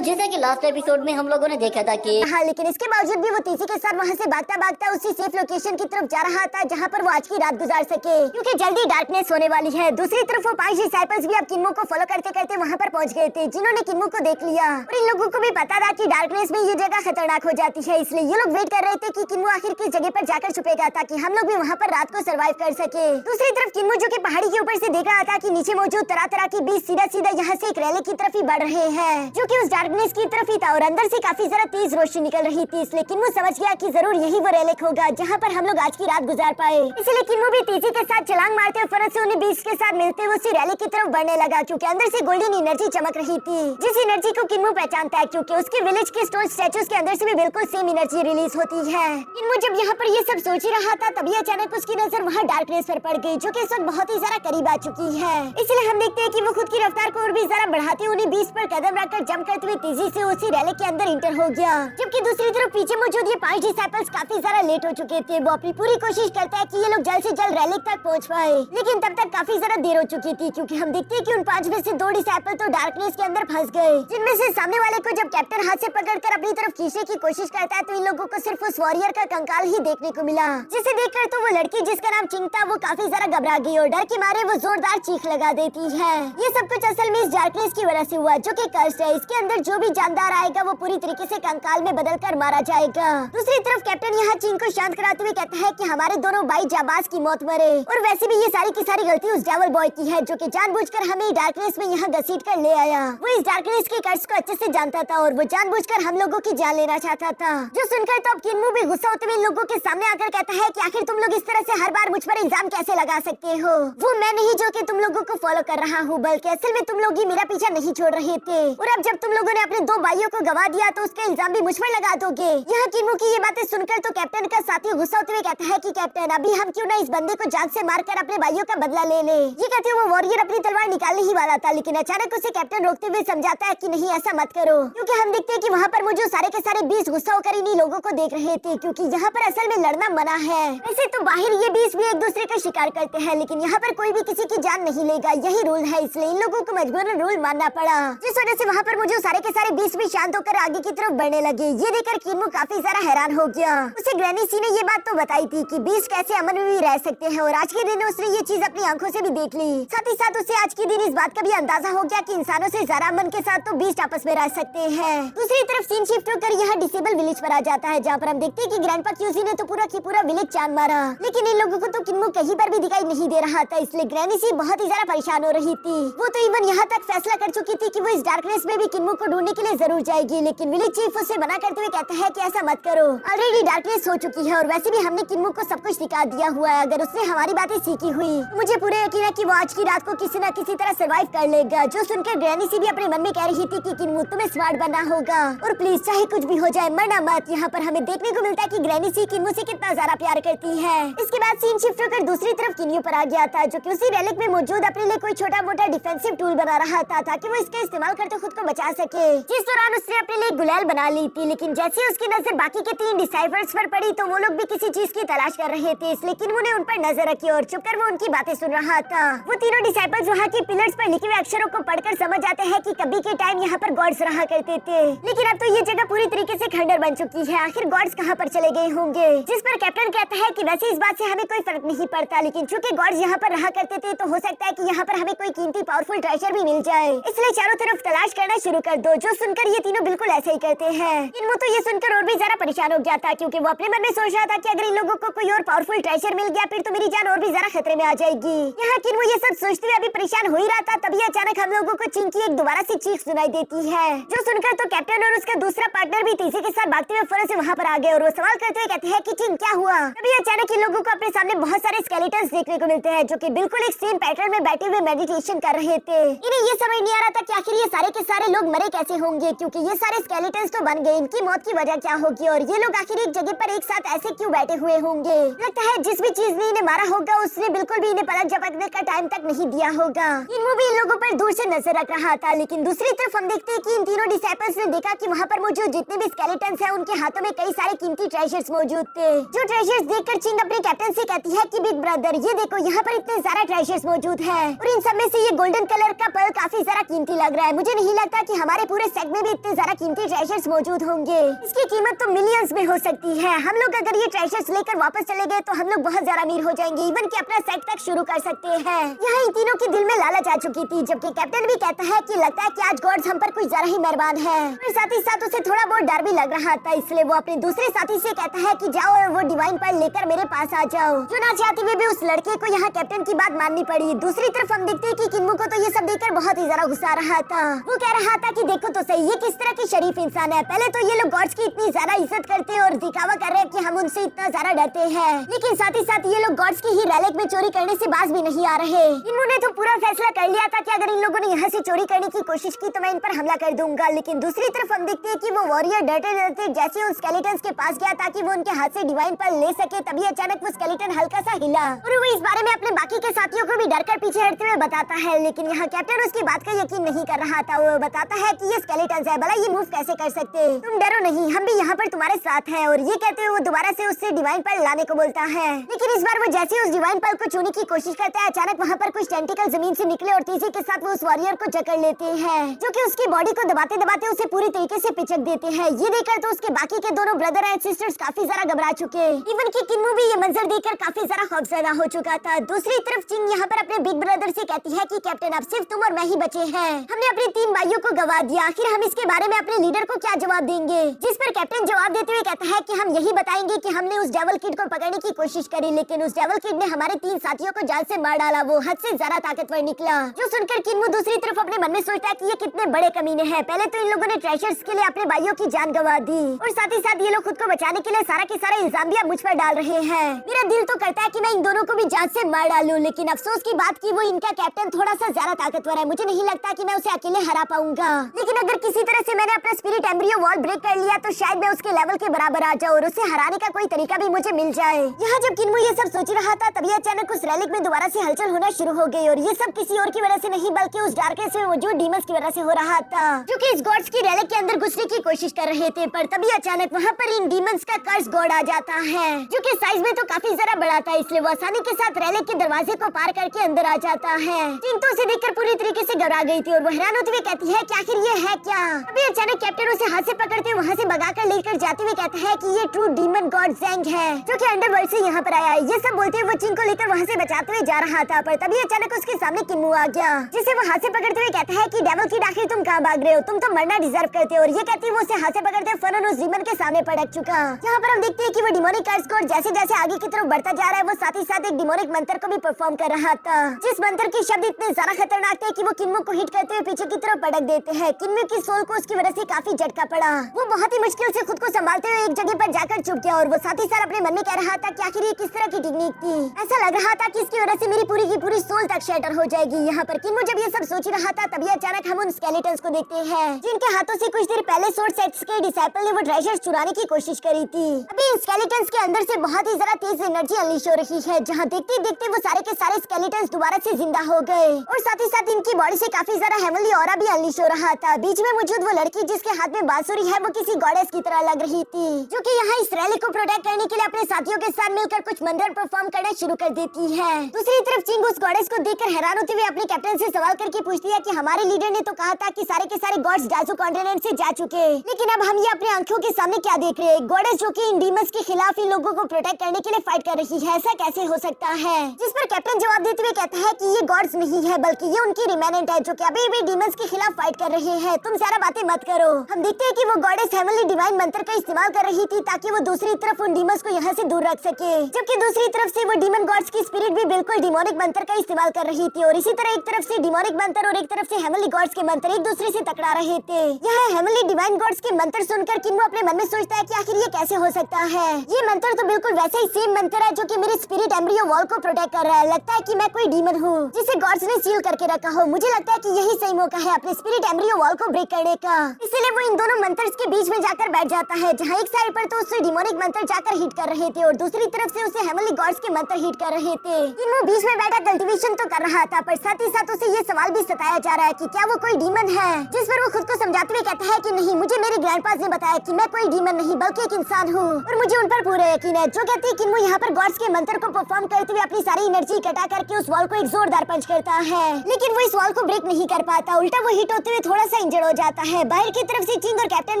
जैसा कि last episode में हम लोगों ने देखा था कि हाँ, लेकिन इसके बावजूद भी वो तीसी के साथ वहाँ से भागता भागता उसी सेफ लोकेशन की तरफ जा रहा था जहाँ पर वो आज की रात गुजार सके, क्योंकि जल्दी डार्कनेस होने वाली है। दूसरी तरफ वो 5 डिसाइपल्स भी अब किन्मो को फॉलो करते करते वहाँ पर पहुँच गए थे, जिन्होंने किन्मो को देख लिया। और इन लोगों को भी पता था कि डार्कनेस में ये जगह खतरनाक हो जाती है, इसलिए ये लोग वेट कर रहे थे कि किन्मो आखिर किस जगह पर जाकर छुपेगा ताकि हम लोग भी वहाँ पर रात को सर्वाइव कर सके। दूसरी तरफ किन्मो जो की पहाड़ी के ऊपर से देख रहा था कि नीचे मौजूद तरह तरह की बीज सीधा सीधा यहाँ से एक रैली की तरफ ही बढ़ रहे हैं, जो कि उस डार्कनेस की तरफ ही था और अंदर से काफी जरा तेज रोशनी निकल रही थी। इसलिए किन्मो समझ गया कि जरूर यही वो रेलिक होगा जहाँ पर हम लोग आज की रात गुजार पाए। इसलिए किन्मो भी तेजी के साथ छलांग मारते हुए फरस से उन्हें बीच के साथ मिलते हुए उसी रैली की तरफ बढ़ने लगा, क्योंकि अंदर से गोल्डन एनर्जी चमक रही थी, जिस एनर्जी को किन्मो पहचानता है क्योंकि उसके विलेज के स्टोन स्टैचूज के अंदर से भी बिल्कुल सेम एनर्जी रिलीज होती है। किन्मो जब यहाँ पर ये सब सोच ही रहा था तभी अचानक उसकी नजर वहाँ डार्कनेस पर पड़ गई, जो कि इस वक्त बहुत ही ज्यादा करीब आ चुकी है। इसलिए हम देखते हैं कि वो खुद की रफ्तार को और भी ज्यादा बढ़ाते हुए उन्हें बीच पर कदम रखकर जंप करते हुए तेजी से उसी रैली के अंदर इंटर हो गया। जबकि दूसरी तरफ पीछे मौजूद ये 5 डिसाइपल्स काफी ज्यादा लेट हो चुके थे। वो अपनी पूरी कोशिश करता है कि ये लोग जल्द से जल्द रैली तक पहुंच पाए, लेकिन तब तक काफी ज्यादा देर हो चुकी थी, क्योंकि हम देखते हैं कि उन 5 में से 2 डिसाइपल तो डार्कनेस के अंदर फंस गए, जिनमें से सामने वाले को जब कैप्टन हाथ से पकड़कर अपनी तरफ खींचने की कोशिश करता है तो इन लोगों को सिर्फ उस वॉरियर का कंकाल ही देखने को मिला, जिसे देखकर तो वो लड़की जिसका नाम चिंग था वो काफी ज्यादा घबरा गई और डर के मारे वो जोरदार चीख लगा देती है। ये सब कुछ असल में इस डार्कनेस की वजह से हुआ, जो कि कर्स है। इसके अंदर जो भी जानदार आएगा वो पूरी तरीके से कंकाल में बदलकर मारा जाएगा। दूसरी तरफ कैप्टन यहाँ चिंग को शांत कराते हुए कहता है कि हमारे दोनों भाई जाबाज की मौत मरे, और वैसे भी ये सारी की सारी गलती उस डेविल बॉय की है, जो कि जानबूझकर हमें डार्कनेस में यहाँ घसीट कर ले आया। वो इस डार्कनेस के कर्स को अच्छे से जानता था और वो जानबूझकर हम लोगों की जान लेना चाहता था। जो सुनकर तो अब किन्मो भी गुस्सा होते हुए इन लोगों के सामने आकर कहता है कि आखिर तुम लोग इस तरह से हर बार मुझ पर इल्जाम कैसे लगा सकते हो? वो मैं नहीं जो कि तुम लोगों को फॉलो कर रहा हूँ, बल्कि असल में तुम लोग ही मेरा पीछा नहीं छोड़ रहे थे, और अब जब तुम लोगों ने अपने 2 भाइयों को गवा दिया तो उसका इल्जाम भी मुझ पर लगा दोगे। यहाँ किन्मो की ये बातें सुनकर तो कैप्टन का साथी गुस्सा होते हुए कहता है कि कैप्टन अभी हम क्यों ना इस बंदे को जान से मारकर अपने भाइयों का बदला ले ले। ये कहते हुए वो वॉरियर अपनी तलवार निकालने ही वाला था, लेकिन अचानक उसे कैप्टन रोकते हुए समझाता है कि नहीं ऐसा मत करो, क्योंकि हम देखते हैं कि वहाँ पर मौजूद सारे के सारे 20 गुस्सा होकर इन्हीं लोगों को देख रहे थे, क्योंकि यहाँ पर असल में लड़ना मना है। वैसे तो बाहर ये 20 भी एक दूसरे का शिकार करते हैं, लेकिन यहाँ पर कोई भी किसी की जान नहीं लेगा, यही रूल है। इसलिए इन लोगों को मजबूरन रूल मानना पड़ा, जिस वजह से वहाँ पर मुझे सारे के सारे 20 भी शांत होकर आगे की तरफ बढ़ने लगे। ये देखकर किन्मो काफी ज्यादा हैरान हो गया। उसे ग्रैनी सी ने ये बात तो बताई थी कि 20 कैसे अमन में भी रह सकते हैं, और आज के दिन उसने ये चीज अपनी आंखों से भी देख ली। साथ ही साथ उसे आज के दिन इस बात का भी अंदाजा हो गया कि इंसानों से ज्यादा अमन के साथ तो 20 आपस में रह सकते हैं। दूसरी तरफ सीन शिफ्ट होकर यहाँ डिसेबल विलेज पर आ जाता है, जहाँ पर हम देखते हैं कि ग्रैंडपा क्यूसी ने तो पूरा की पूरा विलेज चांद मारा, लेकिन इन लोगों को तो किन्मो कहीं पर भी दिखाई नहीं दे रहा था। इसलिए ग्रैनी सी बहुत ही ज्यादा परेशान हो रही थी। वो तो इवन यहाँ तक फैसला कर चुकी थी कि वो इस डार्कनेस में भी किन्मो को ढूंढने के लिए जरूर जाएगी, लेकिन विलेज चीफ उसे मना करते हुए कहता है कि ऐसा मत करो, ऑलरेडी डार्कनेस हो चुकी है और वैसे भी हमने किन्मो को सब कुछ दिखा दिया हुआ है। अगर उसने हमारी बातें सीखी हुई तो मुझे पूरे यकीन है कि वो आज की रात को किसी न किसी तरह सर्वाइव कर लेगा। जो सुनकर ग्रैनी सी भी अपने मन में कह रही थी कि किन्मो तुम्हें स्मार्ट बनना होगा और प्लीज चाहे कुछ भी हो जाए मरना मत। यहाँ पर हमें देखने को मिलता है कि ग्रैनी सी किन्मो से कितना ज्यादा प्यार करती है। इसके बाद सीन शिफ्ट होकर दूसरी तरफ किन्यू पर आ गया था, जो कि उसी रेलिक में मौजूद अपने लिए कोई छोटा मोटा डिफेंसिव टूल बना रहा था ताकि वो इसका इस्तेमाल करते खुद को बचा सके। जिस दौरान उसने अपने लिए गुलाल बना ली थी, लेकिन जैसे उसकी नजर बाकी के 3 डिसाइपल्स पर पड़ी तो वो लोग भी किसी चीज की तलाश कर रहे थे, इसलिए किन्मो ने उन पर नजर रखी और चुपकर वो उनकी बातें सुन रहा था। वो तीनों डिसाइपल्स वहाँ की पिलर्स पर लिखे हुए अक्षरों को पढ़कर समझ आते हैं कि कभी के टाइम यहाँ पर गॉड्स रहा करते थे, लेकिन अब तो ये जगह पूरी तरीके से खंडर बन चुकी है। आखिर गॉड्स कहाँ पर चले गए होंगे? जिस पर कैप्टन कहता है कि वैसे इस बात से हमें कोई फर्क नहीं पड़ता, लेकिन चूंकि गॉड्स यहाँ पर रहा करते थे तो हो सकता है कि यहाँ पर हमें कोई कीमती पावरफुल ट्रेजर भी मिल जाए, इसलिए चारों तरफ तलाश करना शुरू कर दो। जो सुनकर ये तीनों बिल्कुल ऐसे ही करते हैं। किन्मो तो ये सुनकर और भी ज्यादा परेशान हो गया था, क्योंकि वो अपने मन में सोच रहा था कि अगर इन लोगों को कोई और पावरफुल ट्रेजर मिल गया फिर तो मेरी जान और भी ज्यादा खतरे में आ जाएगी। यहाँ किन्मो ये सब सोचते हुए अभी परेशान हो ही रहा था, तभी अचानक हम लोगों को चिंग की एक दोबारा से चीख सुनाई देती है, जो सुनकर तो कैप्टन और उसका दूसरा पार्टनर भी तेजी के साथ भागते हुए फौरन से वहाँ पर आ गए और वो सवाल करते हुए कहते हैं कि चिंग क्या हुआ? तभी अचानक इन लोगों को अपने सामने बहुत सारे स्केलेटन्स देखने को मिलते हैं, जो कि बिल्कुल एक सेम पैटर्न में बैठे हुए मेडिटेशन कर रहे थे। इन्हें ये समझ नहीं आ रहा था कि आखिर ये सारे के सारे लोग मरे कैसे होंगे, क्योंकि ये सारे स्केलेटन्स तो बन गए, इनकी मौत की वजह क्या होगी और ये लोग आखिर एक जगह पर एक साथ ऐसे क्यों बैठे हुए होंगे? लगता है जिस भी चीज ने इन्हें मारा होगा उसने बिल्कुल भी इन्हें पलक झपकने का टाइम तक नहीं दिया होगा। किन्मो भी इन लोगों पर दूर से नजर रख रहा था, लेकिन दूसरी तरफ हम देखते हैं कि इन तीनों डिसाइपल्स ने देखा कि वहाँ पर मौजूद जितने भी स्केलेटन्स हैं उनके हाथों में कई सारे कीमती ट्रेजर्स मौजूद थे। जो ट्रेजर्स देखकर चिंग अपने कैप्टन से कहती है कि बिग ब्रदर ये देखो यहाँ पर इतने सारे ट्रेजर्स मौजूद हैं और इन सब में से ये गोल्डन कलर का पर्ल काफी सारा कीमती लग रहा है। मुझे नहीं लगता कि हमारे पूरे सेट में भी इतने ज्यादा कीमती ट्रेजर्स मौजूद होंगे। इसकी कीमत तो मिलियंस में हो सकती है। हम लोग अगर ये ट्रेजर्स लेकर वापस चले गए तो हम लोग बहुत ज्यादा अमीर हो जाएंगे, इवन कि अपना सेट तक शुरू कर सकते हैं। यहाँ इन तीनों के दिल में लालच आ चुकी थी, जबकि कैप्टन भी कहता है कि लगता है कि आज गॉड्स हम पर कुछ ज्यादा ही मेहरबान है। और साथ ही साथ उसे थोड़ा बहुत डर भी लग रहा था, इसलिए वो अपने दूसरे साथी से कहता है कि जाओ और वो डिवाइन पर्ल लेकर मेरे पास आ जाओ। जो ना चाहते हुए भी उस लड़के को यहाँ कैप्टन की बात माननी पड़ी। दूसरी तरफ हम देखते हैं कि किन्मू को तो ये सब देखकर बहुत ही ज्यादा गुस्सा आ रहा था। वो कह रहा था कि देखो तो सही, ये किस तरह की शरीफ इंसान है। पहले तो ये लोग गॉड्स की इतनी ज्यादा इज्जत करते हैं और दिखावा कर रहे हैं कि हम उनसे इतना ज्यादा डरते हैं, लेकिन साथ ही साथ ये लोग गॉड्स की ही रैलिक में चोरी करने से बाज भी नहीं आ रहे। इन्होंने तो पूरा फैसला कर लिया था कि अगर इन लोगों ने यहाँ से चोरी करने की कोशिश की तो मैं इन पर हमला कर दूंगा। लेकिन दूसरी तरफ हम देखते हैं कि वो वॉरियर डरते डरते जैसे उन स्केलेटन्स के पास गया ताकि वो उनके हाथ से डिवाइन पर्ल ले सके, तभी अचानक वो स्केलेटन हल्का सा हिला और वो इस बारे में अपने बाकी के साथियों को भी डरकर पीछे हटते हुए बताता है। लेकिन यहाँ कैप्टन उसकी बात का यकीन नहीं कर रहा था। वो बताता है कि ये स्केलेटन्स है, भला ये मूव कैसे कर सकते, तुम डरो नहीं, हम भी यहाँ पर तुम्हारे साथ हैं। और ये कहते हुए वो दोबारा से उससे डिवाइन पर्ल लाने को बोलता है। लेकिन इस बार वो जैसे उस डिवाइन पर्ल को छूने की कोशिश करता है, अचानक वहाँ पर कुछ टेंटिकल जमीन से निकले और तेजी के साथ वो उस वॉरियर को जकड़ लेते हैं, जो कि उसकी बॉडी को दबाते दबाते उसे पूरी तरीके से पिचक देते हैं। ये देखकर तो उसके बाकी के दोनों ब्रदर एंड सिस्टर्स काफी ज्यादा घबरा चुके, इवन कि किन्मू भी ये मंजर देखकर काफी ज्यादा खौफजदा हो चुका था। दूसरी तरफ चिंग यहाँ पर अपने बिग ब्रदर से कहती है कि कैप्टन अब सिर्फ तुम और मैं ही बचे हैं, हमने अपने 3 भाइयों को गवा दिया, आखिर हम इसके बारे में अपने लीडर को क्या जवाब देंगे। जिस पर कैप्टन जवाब देते हुए कहता है कि हम यही बताएंगे कि हमने उस डेविल किड को पकड़ने की कोशिश करी, लेकिन उस डेविल किड ने हमारे 3 साथियों को जान से मार डाला, वो हद से ज्यादा ताकतवर निकला। जो सुनकर किन्मू दूसरी तरफ अपने मन में सोचता है कि ये कितने बड़े कमीने हैं, पहले तो इन लोगों ने ट्रेजर्स के लिए अपने भाइयों की जान गवा दी और साथ ही साथ ये लोग खुद को बचाने के लिए सारा के सारा इल्जाम भी अब मुझ पर डाल रहे हैं। मेरा दिल तो करता है कि मैं इन दोनों को भी जान से मार डालूं, लेकिन अफसोस की बात की वो इनका कैप्टन थोड़ा सा ज्यादा ताकतवर है, मुझे नहीं लगता कि मैं उसे अकेले हरा पाऊंगा। लेकिन अगर किसी तरह से मैंने अपना स्पिरिट एम्ब्रियो वॉल ब्रेक कर लिया तो शायद मैं उसके लेवल के बराबर आ जाऊं और उसे हराने का कोई तरीका भी मुझे मिल जाए। यहाँ जब किन्मू ये सब सोच रहा था तभी अचानक उस रैलिक में दोबारा से हलचल होना शुरू हो गई और ये सब किसी और की वजह से नहीं बल्कि उस डार्कनेस में मौजूद डीमंस की वजह से हो रहा था, जो कि इस गॉड्स की रैलिक के अंदर घुसने की कोशिश कर रहे थे। पर तभी अचानक वहाँ पर इन डीमंस का कर्स गॉड आ जाता है, जो कि साइज में तो काफी ज्यादा बड़ा था, इसलिए वो आसानी के साथ रैलिक के दरवाजे को पार करके अंदर आ जाता है। चिंटू उसे देखकर पूरी तरीके से घबरा गई थी और वो हैरान होते हुए कहती है कि आखिर ये है क्या। अभी अचानक कैप्टन उसे हाथ से पकड़ते वहाँ से भगाकर लेकर जाते हुए कहता है कि ये ट्रू डीमन गॉड ज़ेंग है, जो कि अंडरवर्ल्ड से यहाँ पर आया है। ये सब बोलते हुए वो चिंग को लेकर वहाँ से बचाते हुए जा रहा था, पर तभी अचानक उसके सामने किन्मू आ गया, जिसे वो हाथ से पकड़ते हुए कहता है कि डेविल किड आखिर तुम कहाँ भाग रहे हो, तुम तो मरना डिजर्व करते हो। और ये कहती है वो उसे हाथ से पकड़ते फरन उस डीमन के सामने पड़क चुका। यहाँ पर हम देखते हैं कि वो डिमोनिक कर्स गॉड जैसे जैसे आगे की तरफ बढ़ता जा रहा है, वो साथ ही साथ एक डिमोनिक मंत्र को भी परफॉर्म कर रहा था, जिस मंत्र के शब्द इतने ज्यादा खतरनाक थे कि वो किन्मू को हिट करते हुए पीछे की तरफ पटक देते हैं। किन्मू की सोल को उसकी वजह से काफी झटका पड़ा, वो बहुत ही मुश्किल से खुद को संभालते हुए एक जगह पर जाकर चुप गया और वो साथ ही साथ अपने मन में कह रहा था कि आखिर ये किस तरह की टेक्निक थी। ऐसा लग रहा था कि इसकी वजह से मेरी पूरी की पूरी सोल तक शैटर हो जाएगी। यहाँ पर किन्मू जब ये सब सोच रहा था तभी अचानक हम उन स्केलेटन्स को देखते हैं, जिनके हाथों से कुछ देर पहले सोर्ड सेट्स के डिसाइपल ने वो ट्रेजर्स चुराने की कोशिश करी थी। अभी इन स्केलेटन्स के अंदर से बहुत ही ज्यादा तेज एनर्जी अनलीश हो रही है, जहाँ देखते देखते वो सारे के सारे स्केलेटन्स दोबारा से जिंदा हो गए और साथ ही साथ इनकी बॉडी से काफी ज्यादा हेवनली ऑरा भी अनलीश हो रहा था। बीच में मौजूद वो लड़की जिसके हाथ में बांसुरी है, वो किसी गॉडेस की तरह लग रही थी, जो कि यहाँ इस रैली को प्रोटेक्ट करने के लिए अपने साथियों के साथ मिलकर कुछ मंत्र परफॉर्म करना शुरू कर देती है। दूसरी तरफ चिंग उस गॉडेस को देखकर हैरान होते हुए अपने कैप्टन से सवाल करके पूछती है कि हमारे लीडर ने तो कहा था कि सारे के सारे गॉड्स डाजू कॉन्टिनेंट से जा चुके, लेकिन अब हम ये अपने आंखों के सामने क्या देख रहे हैं, गॉडेस जो कि इन डीमंस के खिलाफ इन लोगों को प्रोटेक्ट करने के लिए फाइट कर रही है, ऐसा कैसे हो सकता है। जिस पर कैप्टन जवाब देते हुए कहता है कि ये गॉड्स नहीं है बल्कि ये उनकी रिमेनेंट है, जो कि अभी भी डीमंस के खिलाफ फाइट कर रहे हैं, तुम सारा बातें मत करो। हम देखते हैं कि वो गॉडेस हेवनली डिवाइन मंत्र का इस्तेमाल कर रही थी ताकि वो दूसरी तरफ उन डीमंस को यहाँ से दूर रख सके, जबकि दूसरी तरफ से वो डीमन गॉड्स की स्पिरिट भी बिल्कुल डिमोनिक मंत्र का इस्तेमाल कर रही थी और इसी तरह एक तरफ से डिमोनिक मंत्र और एक तरफ से हेवनली गॉड्स के मंत्र एक दूसरे से टकरा रहे थे। यहाँ हेवनली डिवाइन गॉड्स के मंत्र सुनकर किन्मू अपने मन में सोचता है कि आखिर ये कैसे हो सकता है। ये मंत्र तो बिल्कुल वैसे ही सेम मंत्र है जो कि मेरे स्पिरिट एम्ब्रियो वॉल को प्रोटेक्ट कर रहा है। लगता है कि मैं कोई डीमन हूँ जिसे गॉड्स ने सील करके रखा हो। मुझे लगता है कि यही सही मौका है अपने स्पिरिट एम्ब्रियो वॉल को ब्रेक करने का। इसलिए वो इन दोनों मंत्र्स के बीच में जाकर बैठ जाता है, जहाँ एक साइड पर तो उससे डिमोनिक मंत्र जाकर हिट कर रहे थे और दूसरी तरफ से उसे हेवनली गॉड्स के मंत्र हिट कर रहे थे। किन्मू बीच में बैठा कल्टीवेशन तो कर रहा था, पर साथ ही साथ उसे ये सवाल भी सताया जा रहा है कि क्या वो कोई डीमन है, जिस पर वो खुद को समझाते हुए कहता है कि नहीं, मुझे मेरे ग्रैंडपास ने बताया कि मैं कोई डीमन नहीं बल्कि एक इंसान हूँ और मुझे उन पर पूरा यकीन है। जो कहते हैं किन्मू यहाँ पर गॉड्स के मंत्र को परफॉर्म करते हुए अपनी सारी एनर्जी इकट्ठा करके उस वॉल को एक जोरदार पंच करता है, लेकिन वो इस वॉल को ब्रेक नहीं कर पाता। उल्टा वो हिट होते हुए थोड़ा सा इंजर्ड हो जाता है। बाहर की तरफ से चिंग और कैप्टन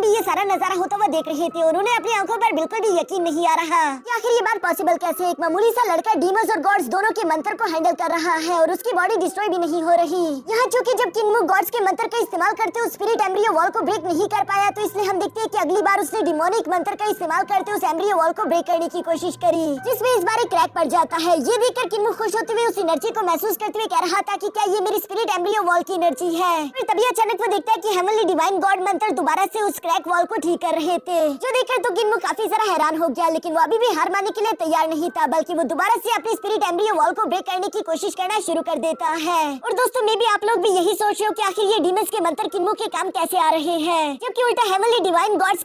भी ये सारा नजारा होता हुआ देख रहे थे और उन्हें अपनी आंखों पर बिल्कुल भी यकीन नहीं आ रहा कि आखिर ये बात पॉसिबल कैसे। एक मामूली सा लड़का डीमंस और गॉड्स दोनों के मंत्र को हैंडल कर रहा है और उसकी बॉडी डिस्ट्रॉय भी नहीं हो रही। यहाँ चूंकि जब किन्मो गॉड्स के मंत्र का इस्तेमाल करते उस स्पिरिट एम्ब्रियो वॉल को ब्रेक नहीं कर पाया, तो इसलिए हम देखते हैं कि अगली बार उसने डिमोनिक मंत्र का इस्तेमाल करते उस एम्ब्रियो वॉल को ब्रेक करने की कोशिश करी, जिसमें इस बार एक क्रैक पड़ जाता है। ये देखकर किन्मो खुश होते हुए उस एनर्जी को महसूस करते हुए कह रहा था कि क्या ये मेरी स्पिरिट एम्ब्रियो वॉल की एनर्जी है। फिर तभी अचानक वो देखता है कि हेवनली डिवाइन गॉड मंत्र दोबारा से उस क्रैक वॉल को ठीक कर रहे थे, जो देखकर तो किन्मो काफी जरा हैरान हो गया। लेकिन वो अभी भी हार मानने के लिए तैयार नहीं था, बल्कि वो दोबारा से अपनी स्पिरिट एम्ब्रियो वॉल को ब्रेक करने की कोशिश करना शुरू कर देता है। और दोस्तों मे भी आप लोग भी यही सोच रहे हो कि आखिर ये डीमंस के मंत्र किन्मो के काम कैसे आ रहे हैं, जबकि उल्टा हेवनली डिवाइन गॉड्स